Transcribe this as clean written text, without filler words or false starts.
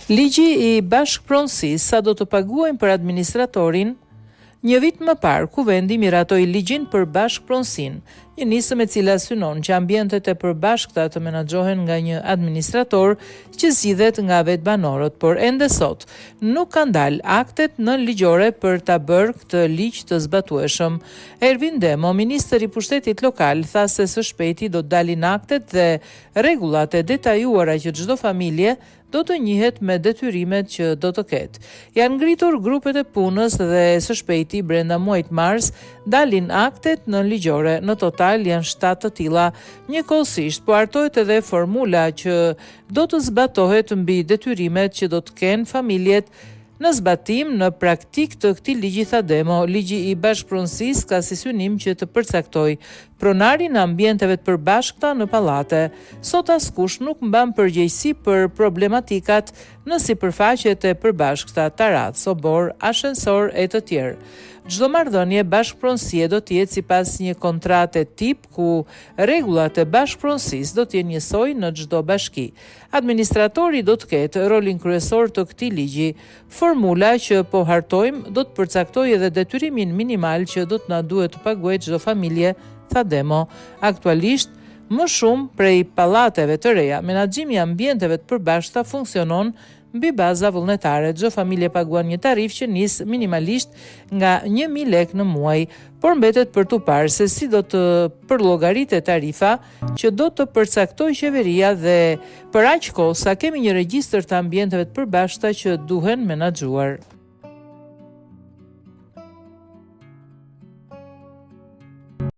Ligji i bashkëpronësisë sa do të paguajnë për administratorin. Një vit më parë, Kuvendi miratoi ligjin për bashkëpronësinë, një nisëm e cila synon që ambientet e përbashkëta të menaxhohen nga një administrator që zgjidhet nga vetë banorët, por ende sot nuk kanë dalë aktet nënligjore për ta bërë këtë ligj të zbatueshëm. Ervin Demo, ministri i pushtetit lokal, tha se së shpejti do të dalin aktet dhe rregullat e detajuara që çdo familje do të njihet me detyrimet që do të ketë. Janë ngritur grupet e punës dhe së shpejti brenda muajit mars dalin aktet nënligjore. Në total janë 7 të tilla. Njëkohësisht po hartohet edhe formula që do të zbatohet mbi detyrimet që do të kenë familjet në zbatim në praktik të këtij ligji, tha Demo. Ligji i bashkëpronësisë ka si synim që të përcaktoj pronarin në ambienteve të përbashkëta në pallate. Sot askush nuk mban përgjegjësi për problematikat në sipërfaqet e përbashkëta, tarat, sobor, ashensor e të tjerë. Çdo marrëdhënie bashkëpronësie do të jetë sipas një kontrate tip ku rregullat e bashkëpronësisë do të jenë njësoj në çdo bashki. Administratori do të ketë rolin kryesor të këtij ligji. Formula që po hartojmë do të përcaktojë edhe detyrimin minimal që do të na duhet të paguajë çdo familje, tha Demo. Aktualisht, më shumë prej pallateve të reja, menaxhimi i ambienteve të përbashkëta funksionon mbi baza vullnetare. Çdo familje paguan një tarifë që nis minimalisht nga 1.000 lekë në muaj, por mbetet për tu parë se si do të përllogaritet tarifa që do të përcaktojë qeveria dhe për aq kohë sa kemi një regjistër të ambienteve të përbashkëta që duhen menaxhuar.